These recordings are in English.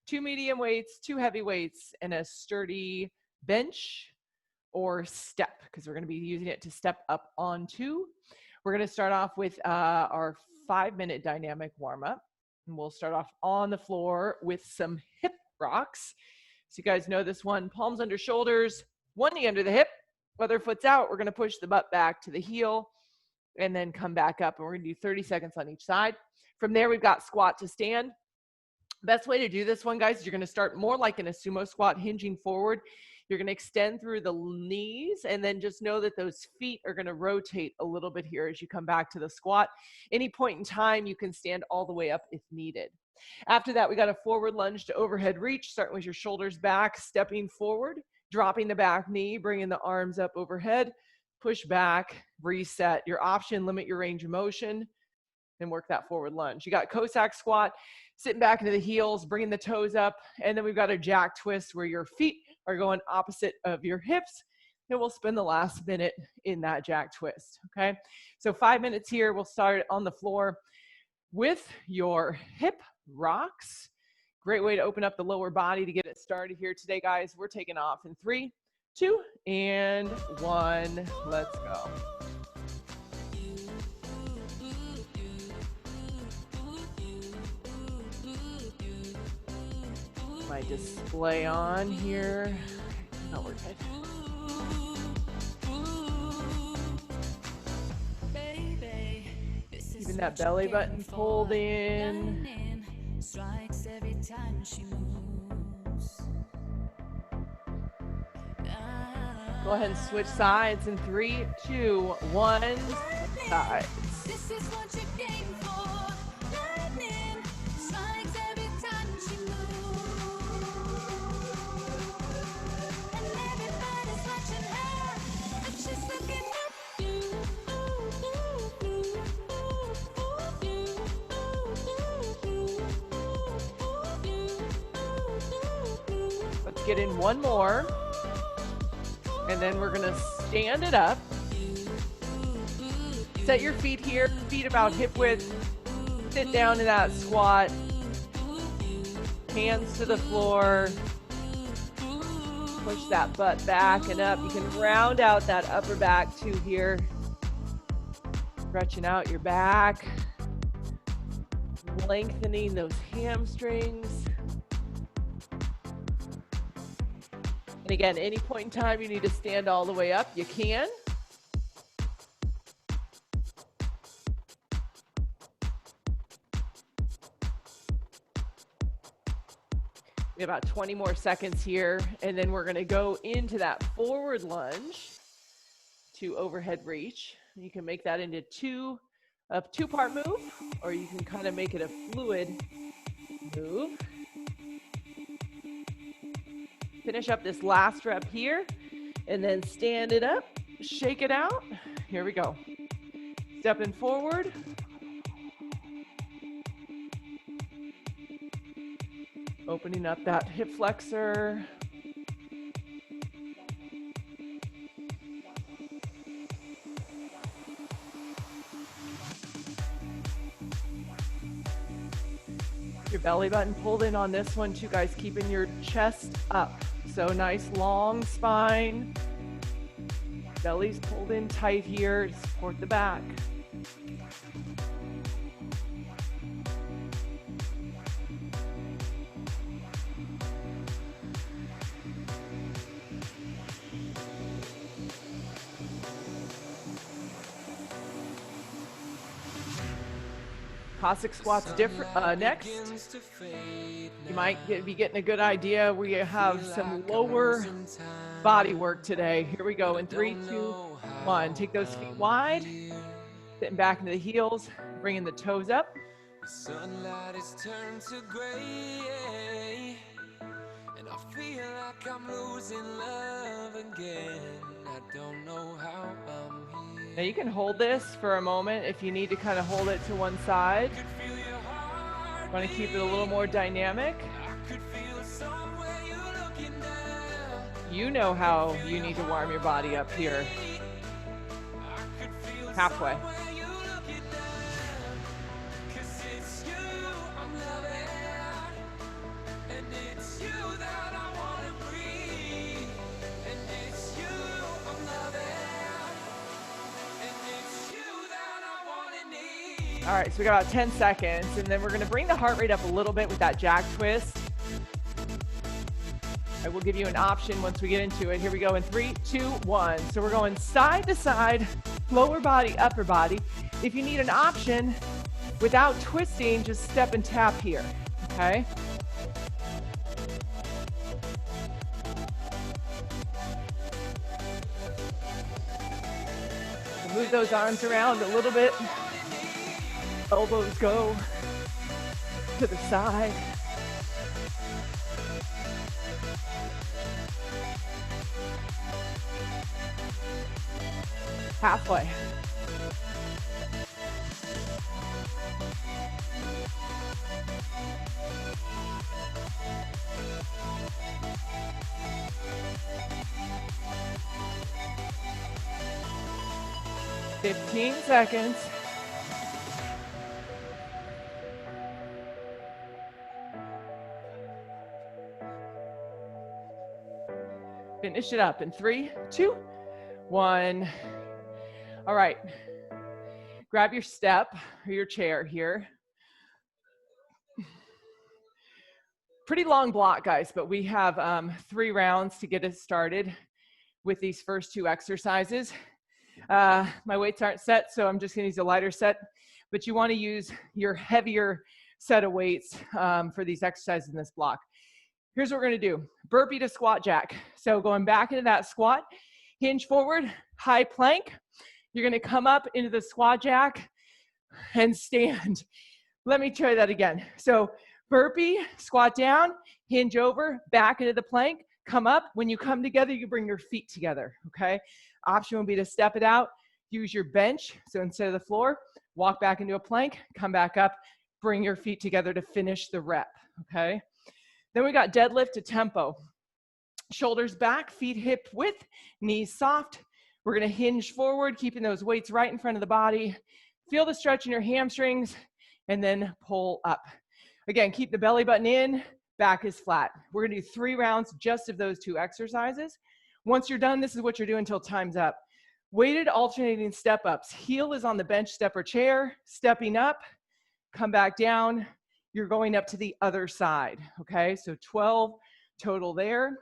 2 medium weights, 2 heavy weights, and a sturdy bench or step, because we're going to be using it to step up onto. We're going to start off with our 5-minute dynamic warm-up. And we'll start off on the floor with some hip rocks. So you guys know this one, palms under shoulders, one knee under the hip, other foot's out. We're going to push the butt back to the heel and then come back up. And we're going to do 30 seconds on each side. From there, we've got squat to stand. Best way to do this one, guys, is you're going to start more like in a sumo squat, hinging forward. You're going to extend through the knees, and then just know that those feet are going to rotate a little bit here as you come back to the squat. Any point in time, you can stand all the way up if needed. After that, we got a forward lunge to overhead reach, starting with your shoulders back, stepping forward, dropping the back knee, bringing the arms up overhead, push back, reset. Your option, limit your range of motion, and work that forward lunge. You got Cossack squat, sitting back into the heels, bringing the toes up, and then we've got a jack twist where your feet are going opposite of your hips, and we'll spend the last minute in that jack twist, okay? So 5 minutes here. We'll start on the floor with your hip rocks. Great way to open up the lower body to get it started here today, guys. We're taking off in 3, 2, and 1. Let's go. My display on here. No, we're good. Keeping that belly button pulled in. Go ahead and switch sides in 3, 2, 1. Sides. This is what you came for. Lightning strikes every time she moves. And everybody's watching her, and she's looking at you. Let's get in one more. And then we're gonna stand it up. Set your feet here, feet about hip width. Sit down in that squat. Hands to the floor. Push that butt back and up. You can round out that upper back too here. Stretching out your back. Lengthening those hamstrings. And again, any point in time you need to stand all the way up, you can. We have about 20 more seconds here, and then we're gonna go into that forward lunge to overhead reach. You can make that into a two-part move, or you can kind of make it a fluid move. Finish up this last rep here, and then stand it up, shake it out. Here we go. Stepping forward. Opening up that hip flexor. Your belly button pulled in on this one too, guys, keeping your chest up. So nice long spine. Belly's pulled in tight here to support the back. Cossack squats different. Next, you might be getting a good idea. We have some lower body work today. Here we go in 3, 2, 1. Take those feet wide, sitting back into the heels, bringing the toes up. The sunlight is turned to gray, and I feel like I'm losing love again. I don't know how I'm here. Now you can hold this for a moment if you need to kind of hold it to one side. Want to keep it a little more dynamic. You know how you need to warm your body up here. Halfway. And All right, so we got about 10 seconds, and then we're gonna bring the heart rate up a little bit with that jack twist. I will give you an option once we get into it. Here we go in 3, 2, 1. So we're going side to side, lower body, upper body. If you need an option without twisting, just step and tap here, okay? Move those arms around a little bit. Elbows go to the side. Halfway. Fifteen seconds. Finish it up in 3, 2, 1. All right. Grab your step or your chair here. Pretty long block, guys, but we have 3 rounds to get us started with these first 2 exercises. My weights aren't set, so I'm just gonna use a lighter set, but you wanna use your heavier set of weights for these exercises in this block. Here's what we're gonna do. Burpee to squat jack. So going back into that squat, hinge forward, high plank. You're gonna come up into the squat jack and stand. Let me try that again. So burpee, squat down, hinge over, back into the plank, come up. When you come together, you bring your feet together, okay? Option would be to step it out, use your bench. So instead of the floor, walk back into a plank, come back up, bring your feet together to finish the rep, okay? Then we got deadlift to tempo. Shoulders back, feet hip width, knees soft. We're gonna hinge forward, keeping those weights right in front of the body. Feel the stretch in your hamstrings, and then pull up. Again, keep the belly button in, back is flat. We're gonna do 3 rounds just of those 2 exercises. Once you're done, this is what you're doing until time's up. Weighted alternating step ups. Heel is on the bench, step, or chair. Stepping up, come back down. You're going up to the other side, okay? So 12 total there.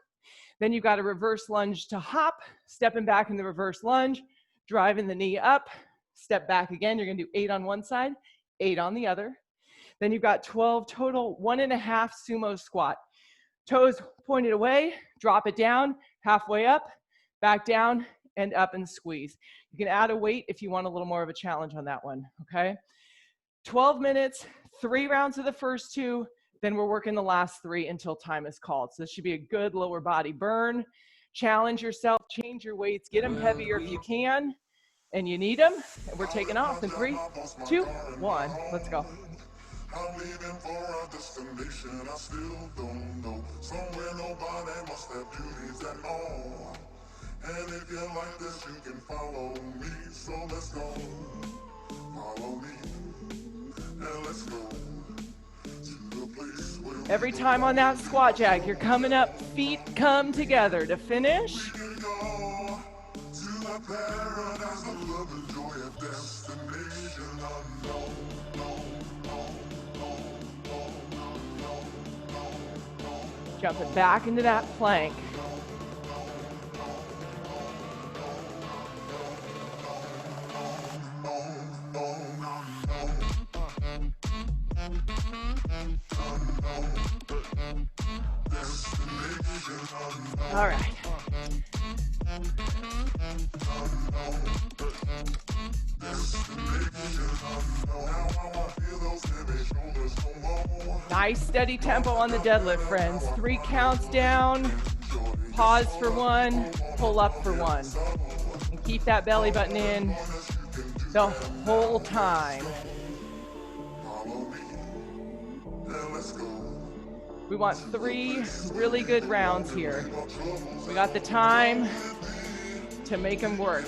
Then you've got a reverse lunge to hop, stepping back in the reverse lunge, driving the knee up, step back again. You're gonna do 8 on one side, 8 on the other. Then you've got 12 total 1.5 sumo squat. Toes pointed away, drop it down, halfway up, back down, and up and squeeze. You can add a weight if you want a little more of a challenge on that one, okay? 12 minutes, 3 rounds of the first 2, then we're working the last 3 until time is called. So this should be a good lower body burn. Challenge yourself, change your weights, get them heavier if you can, and you need them. And we're taking off in 3, 2, 1. Let's go. I'm leaving for a destination I still don't know. Somewhere nobody must have duties at all. And if you like this, you can follow me. So let's go. Follow me. And let's go to the place where every time on that squat jack, you're coming up, feet come together to finish. we can go to a paradise of love and joy, a destination unknown. Jumping back into that plank. All right. Nice steady tempo on the deadlift, friends. 3 counts down, pause for 1, pull up for 1. And keep that belly button in the whole time. We want 3 really good rounds here. We got the time to make them work.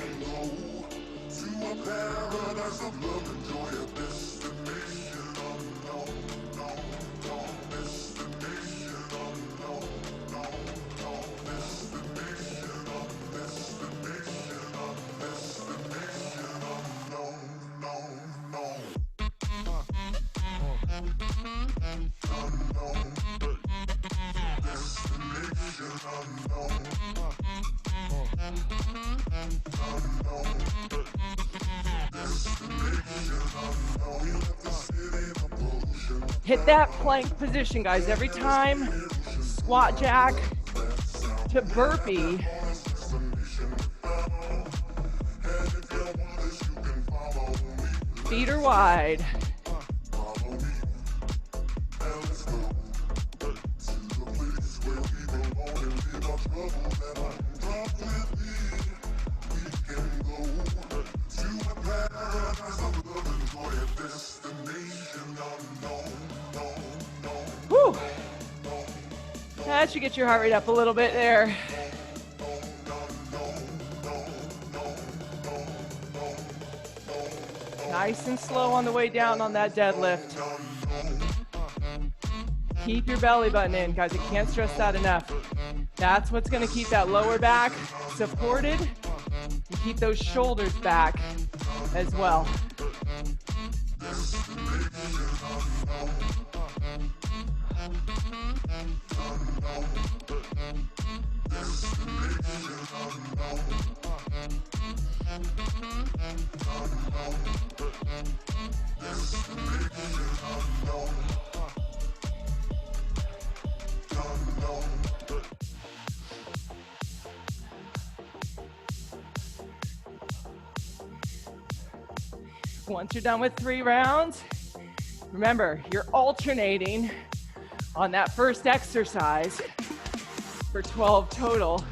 Hit that plank position, guys. Every time, squat jack to burpee. Feet are wide. Whew. That should get your heart rate up a little bit there. Nice and slow on the way down on that deadlift. Keep your belly button in, guys. I can't stress that enough. That's what's going to keep that lower back supported and keep those shoulders back as well. Once you're done with 3 rounds, remember, you're alternating on that first exercise for 12 total.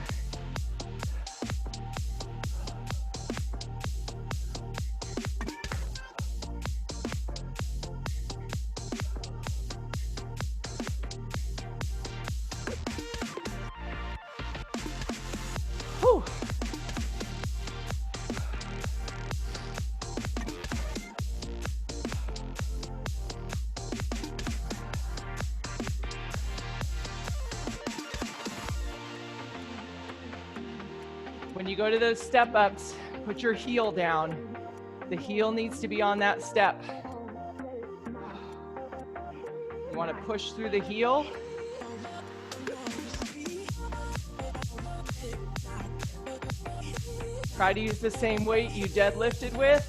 Whew. When you go to those step ups, put your heel down. The heel needs to be on that step. You want to push through the heel. Try to use the same weight you deadlifted with.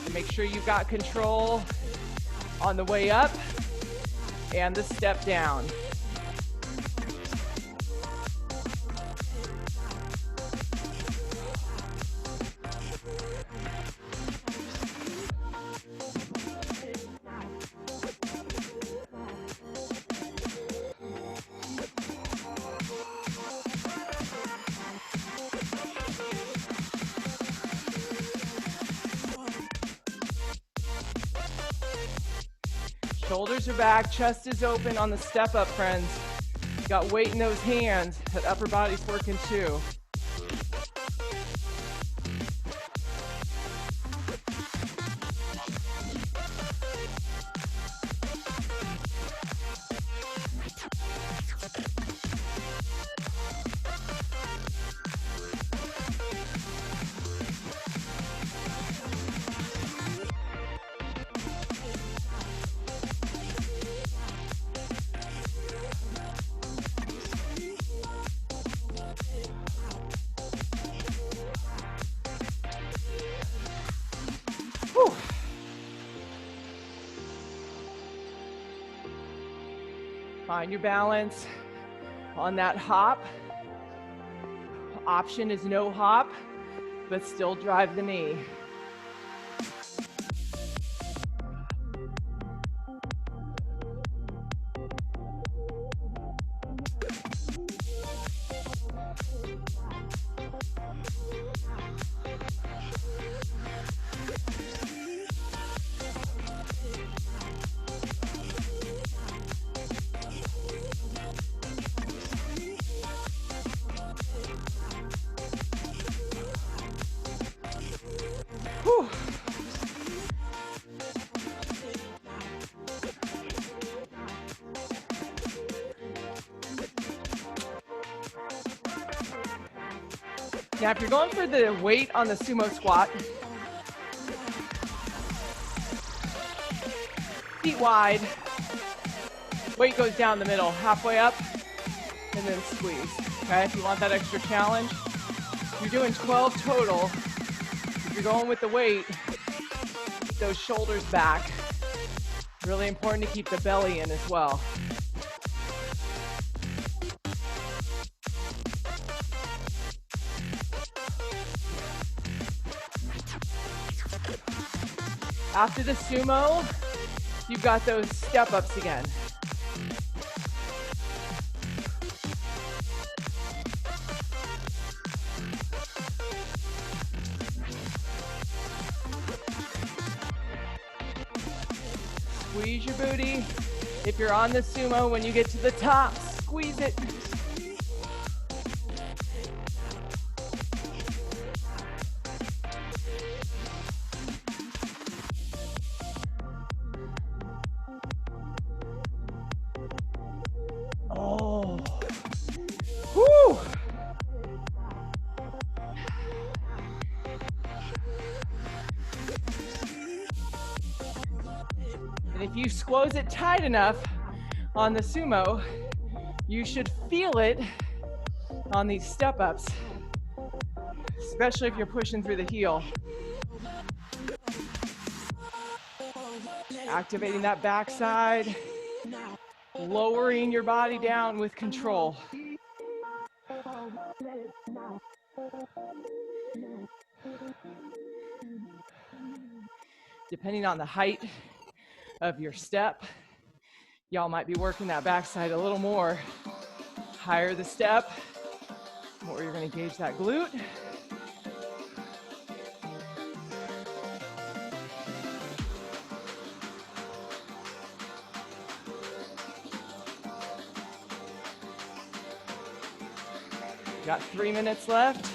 And make sure you've got control on the way up and the step down. Shoulders are back, chest is open on the step up, friends. You got weight in those hands, that upper body's working too. Whew. Find your balance on that hop. Option is no hop, but still drive the knee. Whew. Now, if you're going for the weight on the sumo squat, feet wide, weight goes down the middle, halfway up, and then squeeze. Okay, if you want that extra challenge. You're doing 12 total. If you're going with the weight, keep those shoulders back. Really important to keep the belly in as well. After the sumo, you've got those step-ups again. Squeeze your booty. If you're on the sumo, when you get to the top, squeeze it. Oh. Woo. And if you squeeze it tight enough on the sumo, you should feel it on these step-ups, especially if you're pushing through the heel. Activating that backside, lowering your body down with control. Depending on the height of your step, y'all might be working that backside a little more. Higher the step, more you're going to engage that glute. Got 3 minutes left.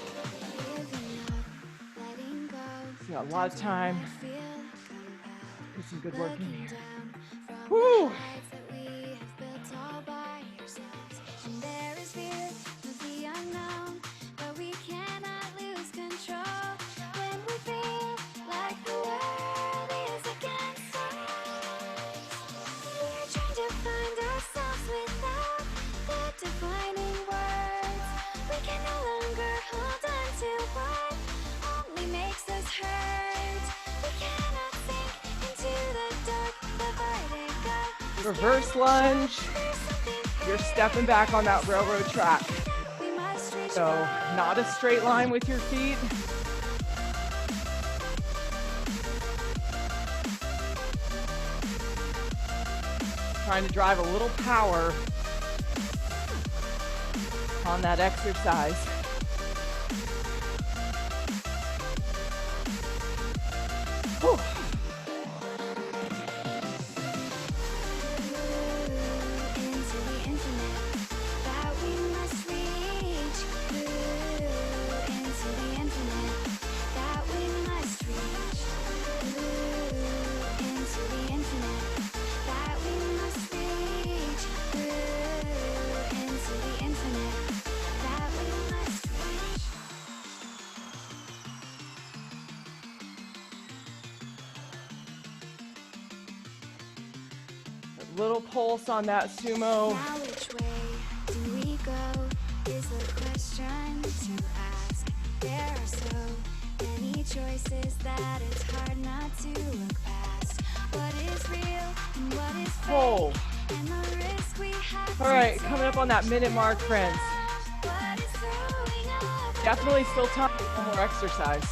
So got a lot of time. Put some good work in here. Woo! Reverse lunge, you're stepping back on that railroad track. So not a straight line with your feet. Trying to drive a little power on that exercise. Whew. Little pulse on that sumo. Now which way do we go is the question to ask. There are so many choices that it's hard not to look past. What is real and what is fake, and the risk we have. All right, coming up on that minute mark, friends. Definitely still time for one more exercise.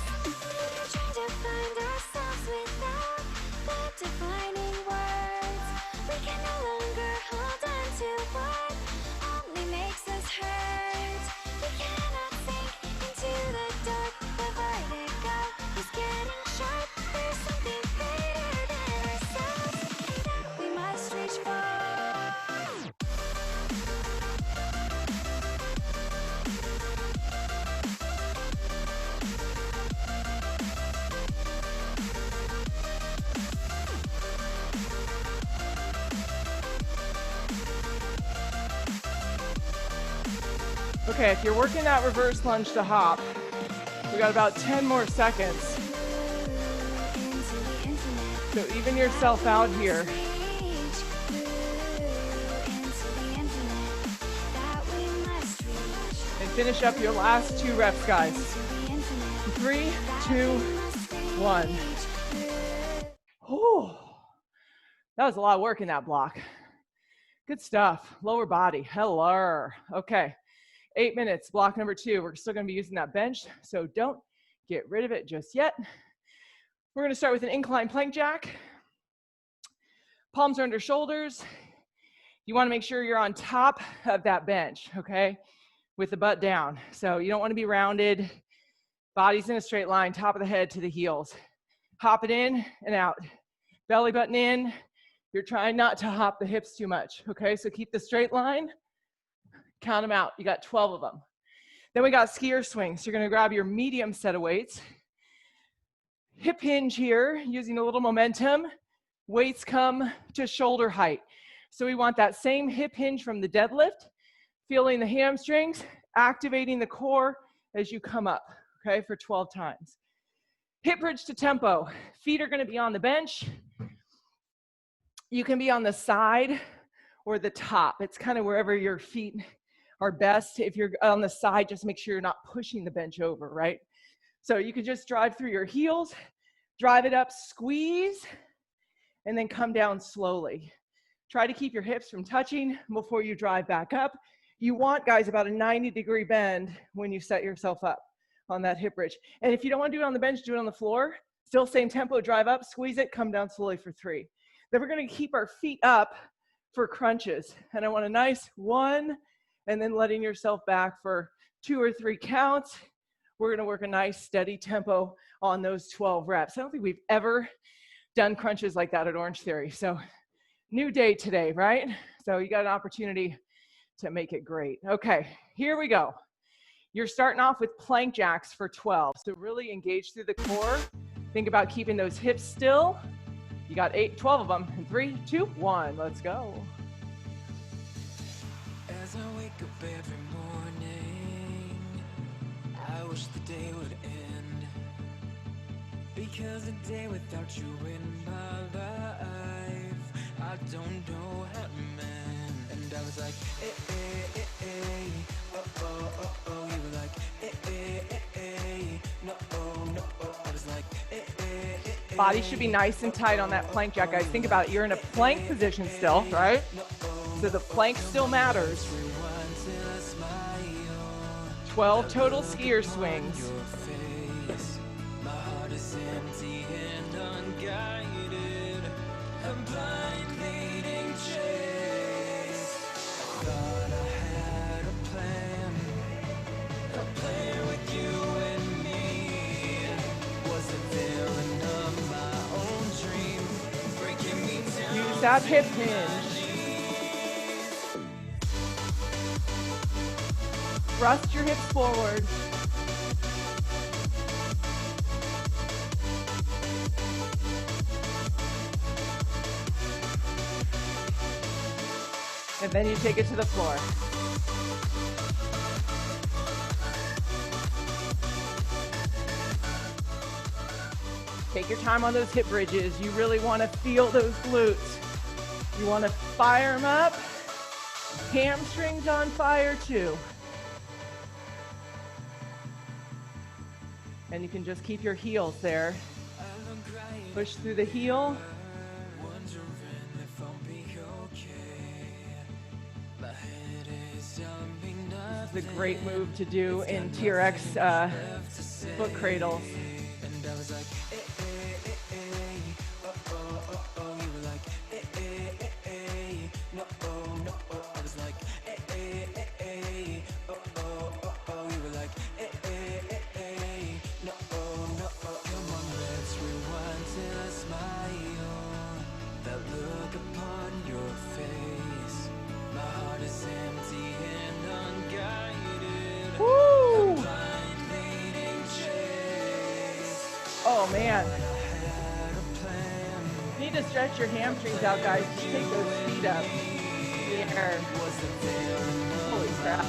Okay, if you're working that reverse lunge to hop, we got about 10 more seconds. So even yourself out here. And Finish up your last 2 reps, guys. 3, 2, 1. Oh, that was a lot of work in that block. Good stuff. Lower body. Hello. Okay. 8 minutes. Block number 2. We're still going to be using that bench, so don't get rid of it just yet. We're going to start with an incline plank jack. Palms are under shoulders. You want to make sure you're on top of that bench, okay, with the butt down. So you don't want to be rounded. Body's in a straight line, top of the head to the heels. Hop it in and out. Belly button in. You're trying not to hop the hips too much, okay? So keep the straight line. Count them out. You got 12 of them. Then we got skier swings. You're going to grab your medium set of weights. Hip hinge here, using a little momentum. Weights come to shoulder height. So we want that same hip hinge from the deadlift, feeling the hamstrings, activating the core as you come up, okay, for 12 times. Hip bridge to tempo. Feet are going to be on the bench. You can be on the side or the top. It's kind of wherever your feet are best. If you're on the side, just make sure you're not pushing the bench over, right? So you can just drive through your heels, drive it up, squeeze, and then come down slowly. Try to keep your hips from touching before you drive back up. You want, guys, about a 90-degree bend when you set yourself up on that hip bridge. And if you don't want to do it on the bench, do it on the floor. Still same tempo, drive up, squeeze it, come down slowly for 3. Then we're going to keep our feet up for crunches. And I want a nice 1, and then letting yourself back for 2 or 3 counts. We're going to work a nice steady tempo on those 12 reps. I don't think we've ever done crunches like that at Orange Theory. So new day today, right? So you got an opportunity to make it great. Okay, here we go. You're starting off with plank jacks for 12. So really engage through the core. Think about keeping those hips still. You got 12 of them. In 3, 2, 1, let's go. As I wake up every morning, I wish the day would end, because a day without you in my life, I don't know how to mend. And I was like, oh, oh, oh, oh. You were like, no, no, I was like, Body should be nice and tight on that plank jack, guys. Think about it. You're in a plank position still, right? So the plank still matters. 12 total skier swings. My heart is empty and unguided. A blind leading chase. Thought I had a plan with you and me. Was a villain of my own dream, breaking me down. Use that hip hinge. Thrust your hips forward. And then you take it to the floor. Take your time on those hip bridges. You really want to feel those glutes. You want to fire them up. Hamstrings on fire too. And you can just keep your heels there. Push through the heel. This is a great move to do in TRX foot cradles. Oh man. You need to stretch your hamstrings out, guys. Just take those feet up. There. Holy crap.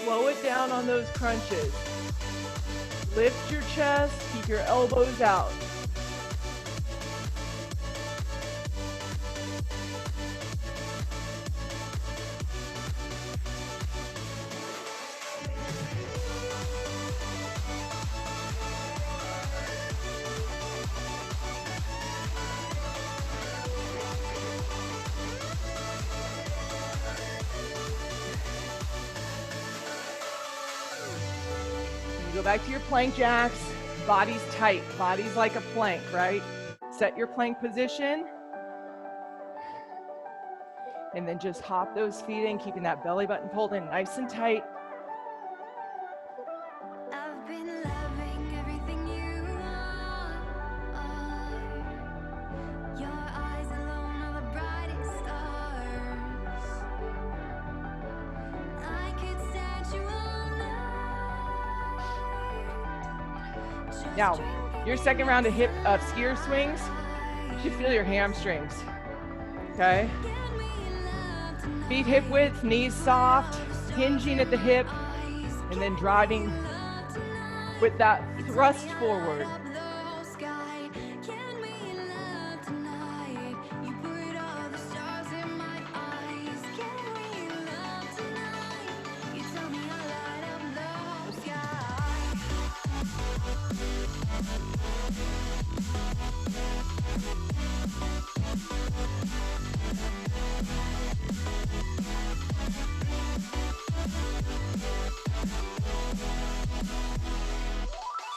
Slow it down on those crunches. Lift your chest, keep your elbows out. go back to your plank jacks. Body's tight. Body's like a plank, right? Set your plank position. And then just hop those feet in, keeping that belly button pulled in nice and tight. I've been loving everything you are. Your eyes alone are the brightest stars. I could stand you all night. Now, your second round of skier swings, you should feel your hamstrings, okay? Feet hip width, knees soft, hinging at the hip, and then driving with that thrust forward.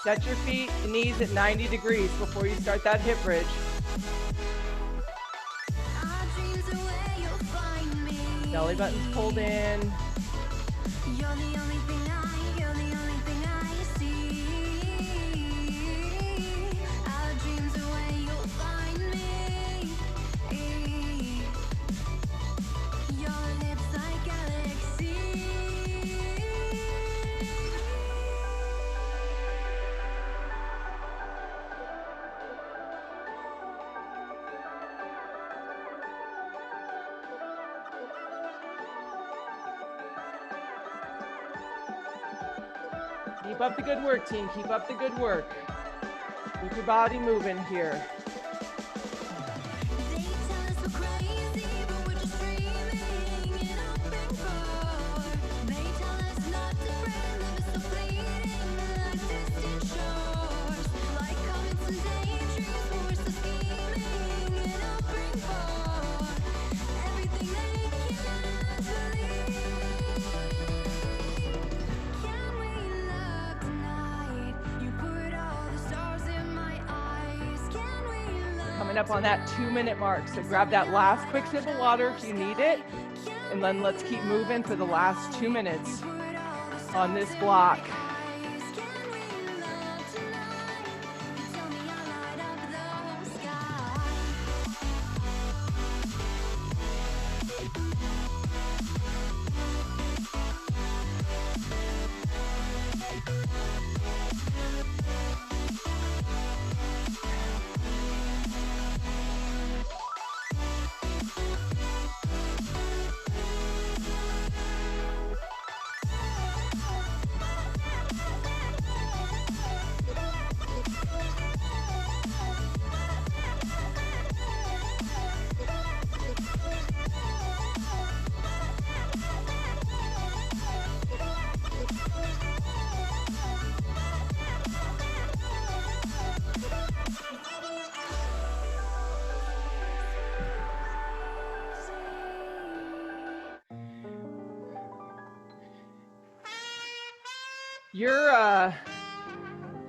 Set your feet and knees at 90 degrees before you start that hip bridge. Belly button's pulled in. You're the only thing I see. Our dreams are where you'll find me. Your lips like galaxies. Keep up the good work, team. Keep up the good work. Keep your body moving here. They tell us we're crazy, but we're just dreaming and hoping for. They tell us not to friend, love is so fleeting, like distant shores, like comets and daydreams, but we're still scheming and hoping for everything they can't believe. Can we love tonight? You put all the stars in my eyes. Can we love? Coming up on that 2-minute mark. So grab that last quick sip of water if you need it. And then let's keep moving for the last 2 minutes on this block.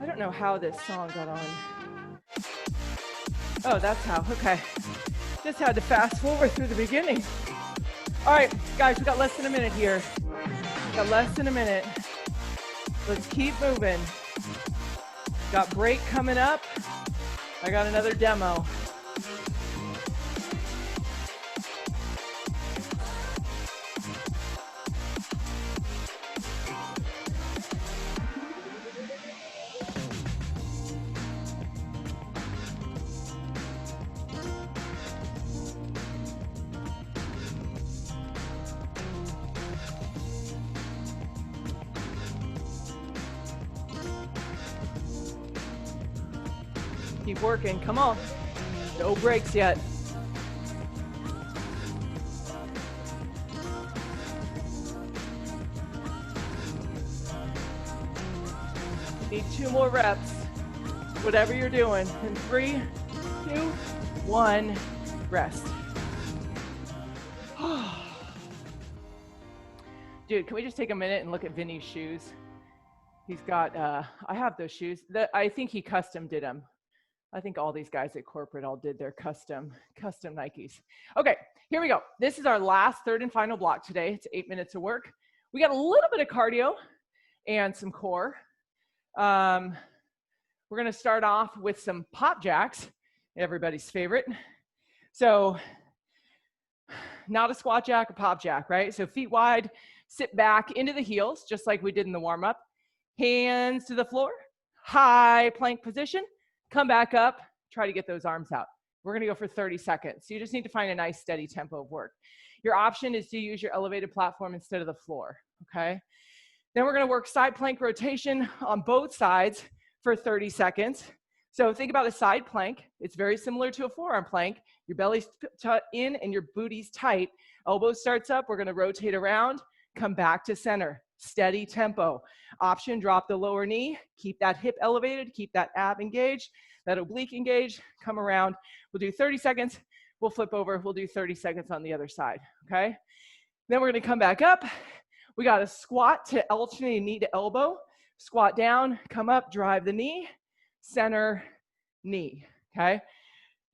I don't know how this song got on. Oh, that's how, okay. Just had to fast forward through the beginning. All right, guys, we got less than a minute here. Got less than a minute. Let's keep moving. Got break coming up. I got another demo. Keep working, come on. No breaks yet. Need 2 more reps, whatever you're doing. In 3, 2, 1, rest. Dude, can we just take a minute and look at Vinny's shoes? He's got, I have those shoes. I think he custom did them. I think all these guys at corporate all did their custom Nikes. Okay, here we go. This is our last, third and final block today. It's 8 minutes of work. We got a little bit of cardio and some core. We're gonna start off with some pop jacks, everybody's favorite. So not a squat jack, a pop jack, right? So feet wide, sit back into the heels, just like we did in the warm up. Hands to the floor, high plank position, come back up, try to get those arms out. We're gonna go for 30 seconds. So you just need to find a nice steady tempo of work. Your option is to use your elevated platform instead of the floor, okay? Then we're gonna work side plank rotation on both sides for 30 seconds. So think about a side plank. It's very similar to a forearm plank. Your belly's in and your booty's tight. Elbow starts up, we're gonna rotate around, come back to center. Steady tempo. Option, drop the lower knee, keep that hip elevated, keep that ab engaged, that oblique engaged, come around. We'll do 30 seconds, we'll flip over, we'll do 30 seconds on the other side, okay? Then we're gonna come back up. We got a squat to alternate knee to elbow. Squat down, come up, drive the knee, center, knee, okay?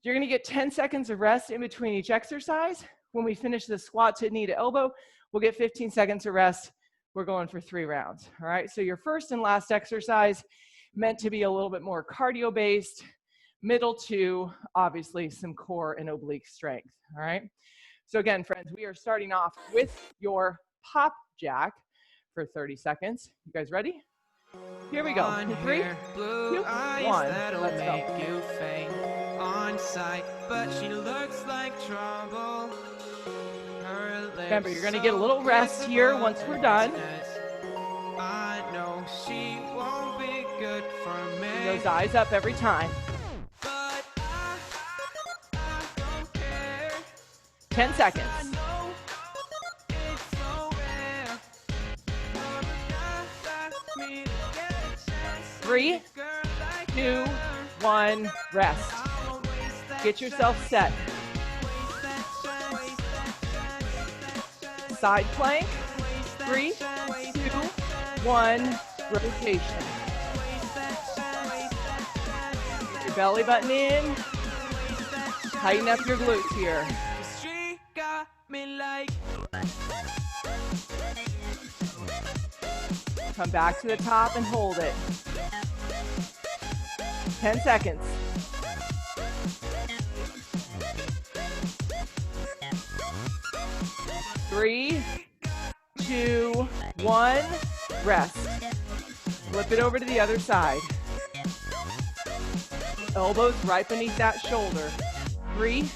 You're gonna get 10 seconds of rest in between each exercise. When we finish the squat to knee to elbow, we'll get 15 seconds of rest. We're going for 3 rounds, all right? So your first and last exercise meant to be a little bit more cardio-based, middle 2, obviously some core and oblique strength, all right? So again, friends, we are starting off with your pop jack for 30 seconds. You guys ready? Here we go. In 3, 2, 1, let's go. You faint on sight, but she looks like trouble. Remember, you're gonna get a little rest here once we're done. I know she won't be good for me. Bring those eyes up every time. But I don't care. 10 seconds. I know it's so rare. You're the guy that me to get a chance. 3, 2, 1, rest. Get yourself set. Side plank, 3, 2, 1, rotation. Get your belly button in. Tighten up your glutes here. She got me like. Come back to the top and hold it. 10 seconds. 3, 2, 1, rest. Flip it over to the other side. Elbows right beneath that shoulder. 3,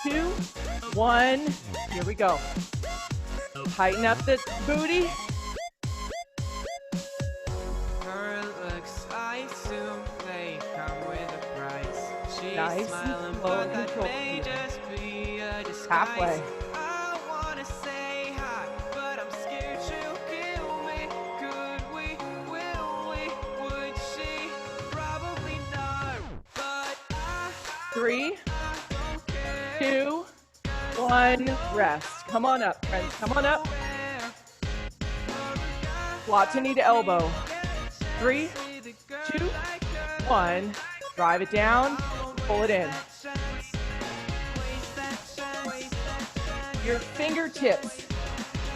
2, 1, here we go. Tighten up the booty. Her looks, I assume they come with a price. She's Nice smiling, and slow but and that controlled may here. just be a disguise. Halfway. I wanna say hi, but I'm scared she'll kill me. Could we? Will we? Would she? Probably not. But I 3, don't care. 2, 1, rest. Come on up, friends. Come on up. Squat to knee to elbow. 3, 2, 1. Drive it down. Pull it in. Your fingertips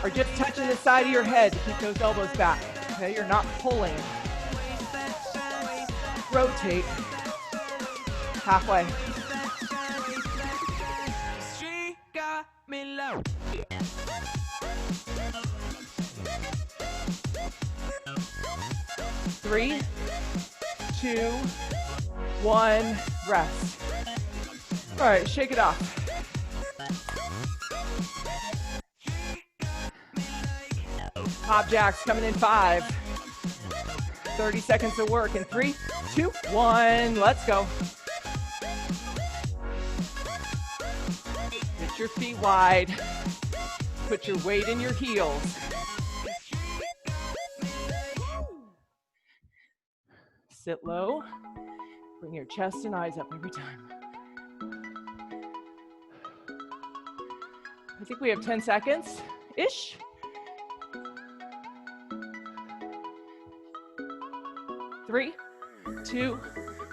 are just touching the side of your head to keep those elbows back. Okay, you're not pulling. Rotate. Halfway. She got me low. 3, 2, 1, rest. All right, shake it off. Pop jacks coming in 5. 30 seconds of work in 3, 2, 1, let's go. Get your feet wide. Put your weight in your heels. Sit low. Bring your chest and eyes up every time. I think we have 10 seconds-ish. 3, 2,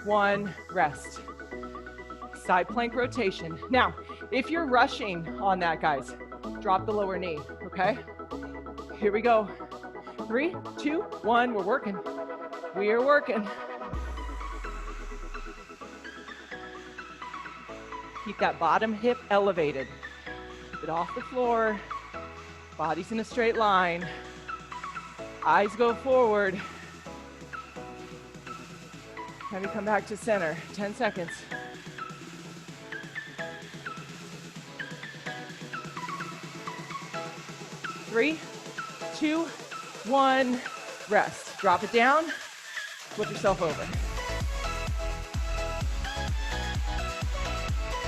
1, rest. Side plank rotation. Now, if you're rushing on that, guys, drop the lower knee, okay? Here we go. 3, 2, 1, we're working. We are working. Keep that bottom hip elevated. Keep it off the floor. Body's in a straight line. Eyes go forward. Have you come back to center? 10 seconds. Three, 2, 1, rest. Drop it down, flip yourself over.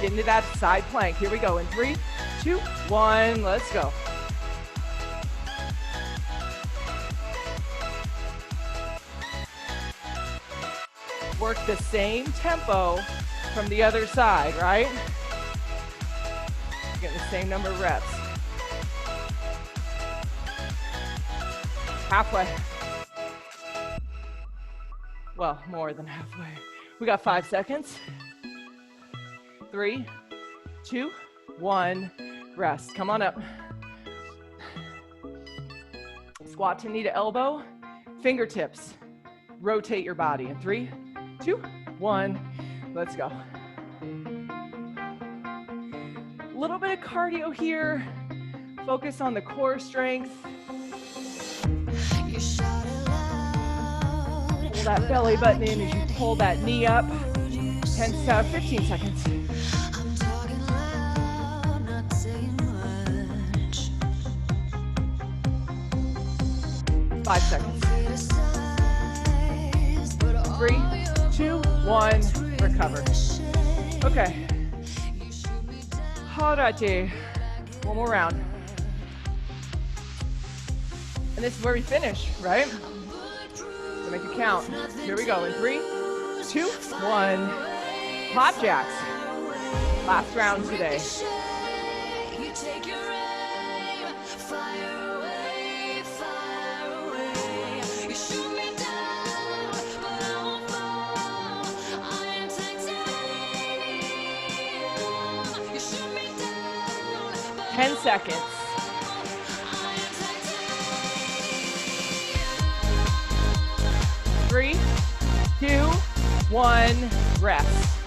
Get into that side plank. Here we go in 3, 2, 1, let's go. Work the same tempo from the other side, right? Getting the same number of reps. Halfway. Well, more than halfway. We got 5 seconds. 3, 2, 1, rest. Come on up. Squat to knee to elbow, fingertips. Rotate your body in 3, 2, 1, let's go. A little bit of cardio here. Focus on the core strength. Pull that belly button in as you pull that knee up. 15 seconds. 5 seconds. 3, 2, 1, recover. Okay. Alrighty. One more round. And this is where we finish, right? So make it count. Here we go in 3, 2, 1. Pop jacks. Last round today. 10 seconds. 3, 2, 1, rest.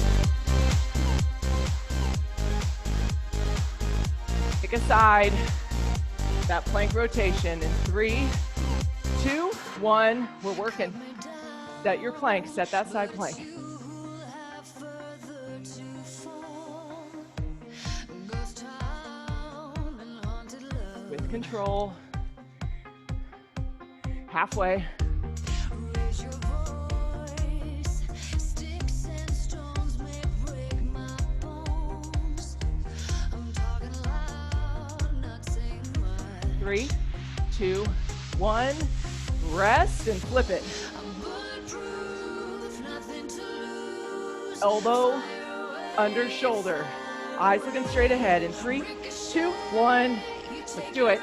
Pick a side. That plank rotation in 3, 2, 1. We're working. Set your plank. Set that side plank. With control. Halfway. Three, 2, 1. Rest and flip it. Elbow under shoulder. Eyes looking straight ahead in 3, 2, 1. Let's do it.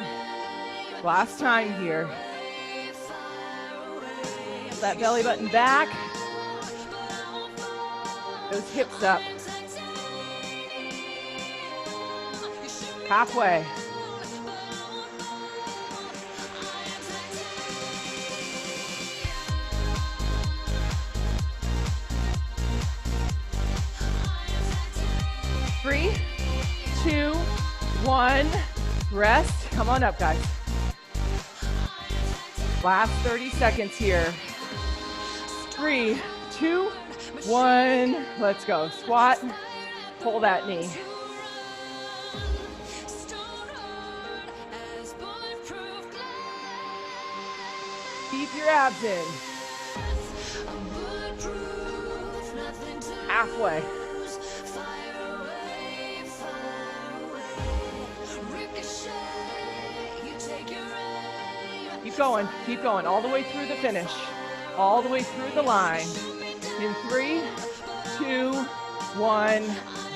Last time here. Pull that belly button back. Those hips up. Halfway. Three, 2, 1. Rest. Come on up, guys. Last 30 seconds here. 3, 2, 1. Let's go. Squat. Pull that knee. Keep your abs in. Halfway. Keep going, all the way through the finish, all the way through the line. In 3, 2, 1,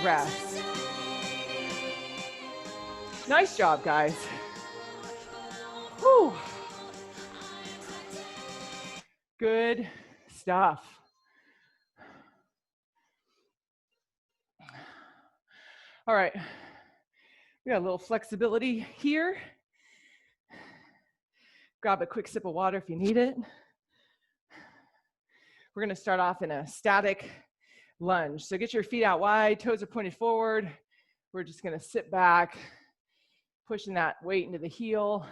rest. Nice job, guys. Whew. Good, stuff. All right. We got a little flexibility here. Grab a quick sip of water if you need it. We're going to start off in a static lunge. So get your feet out wide, toes are pointed forward. We're just going to sit back, pushing that weight into the heel,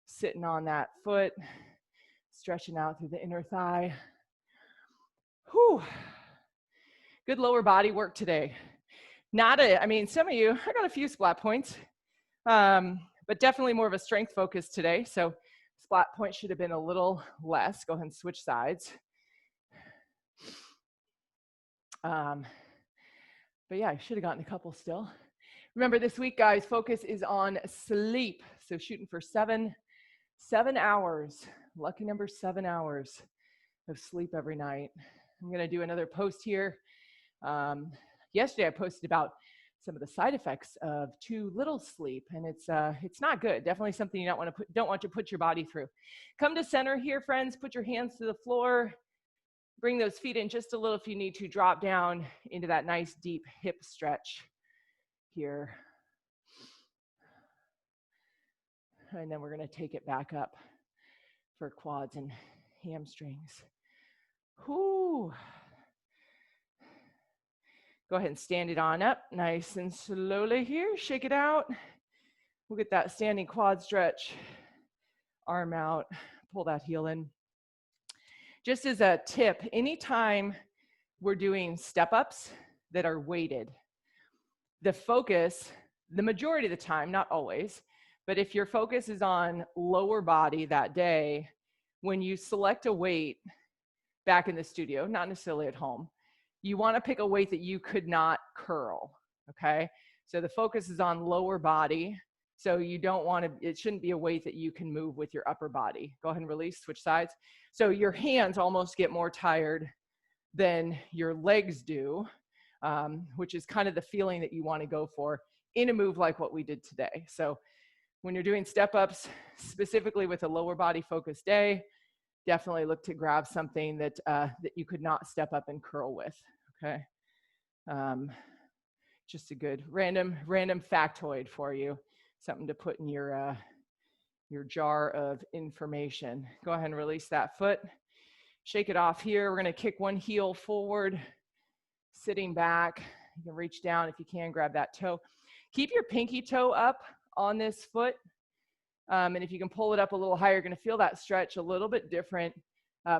sitting on that foot, stretching out through the inner thigh. Whew. Good lower body work today. Some of you, I got a few splat points, but definitely more of a strength focus today. So splat point should have been a little less. Go ahead and switch sides. But yeah, I should have gotten a couple still. Remember this week, guys, focus is on sleep. So shooting for 7 hours, lucky number 7 hours of sleep every night. I'm going to do another post here. Yesterday I posted about some of the side effects of too little sleep, and it's not good. Definitely something you don't want to put your body through. Come to center here, friends. Put your hands to the floor. Bring those feet in just a little if you need to. Drop down into that nice deep hip stretch here. And then we're going to take it back up for quads and hamstrings. Whoo. Go ahead and stand it on up nice and slowly here. Shake it out. We'll get that standing quad stretch. Arm out. Pull that heel in. Just as a tip, anytime we're doing step-ups that are weighted, the focus, the majority of the time, not always, but if your focus is on lower body that day, when you select a weight back in the studio, not necessarily at home, you want to pick a weight that you could not curl, okay? So the focus is on lower body, so you don't want to, it shouldn't be a weight that you can move with your upper body. Go ahead and release, switch sides. So your hands almost get more tired than your legs do, which is kind of the feeling that you want to go for in a move like what we did today. So when you're doing step-ups, specifically with a lower body focused day, definitely look to grab something that you could not step up and curl with, okay? Just a good random factoid for you, something to put in your jar of information. Go ahead and release that foot. Shake it off here. We're going to kick one heel forward, sitting back. You can reach down if you can, grab that toe. Keep your pinky toe up on this foot. And if you can pull it up a little higher, you're going to feel that stretch a little bit different,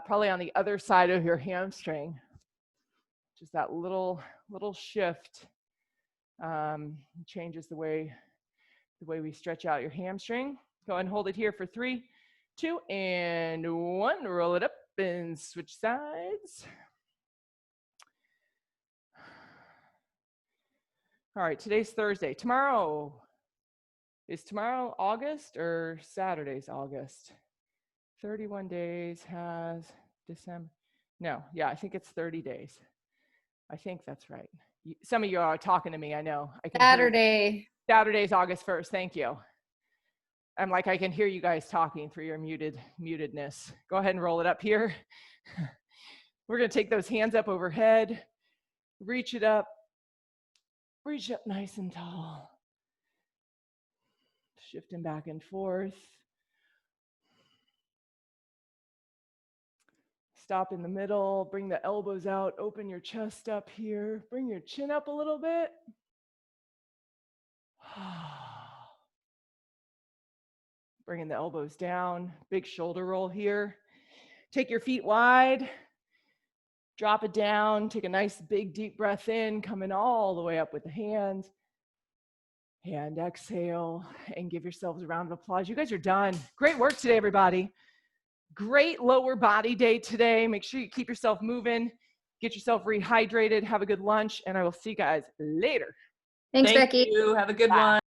probably on the other side of your hamstring. Just that little shift changes the way we stretch out your hamstring. Go ahead and hold it here for 3, 2, and 1. Roll it up and switch sides. All right, today's Thursday. Is tomorrow August or Saturday's August? 31 days has December. No, yeah, I think it's 30 days. I think that's right. Some of you are talking to me, I know. Saturday. Saturday's August 1st, thank you. I'm like, I can hear you guys talking through your mutedness. Go ahead and roll it up here. We're gonna take those hands up overhead, reach up nice and tall. Shifting back and forth. Stop in the middle, bring the elbows out, open your chest up here, bring your chin up a little bit. Bringing the elbows down, big shoulder roll here. Take your feet wide, drop it down, take a nice big deep breath in, coming all the way up with the hands. And exhale, and give yourselves a round of applause. You guys are done. Great work today, everybody. Great lower body day today. Make sure you keep yourself moving, get yourself rehydrated, have a good lunch, and I will see you guys later. Thanks, Thank Becky. you. Have a good one.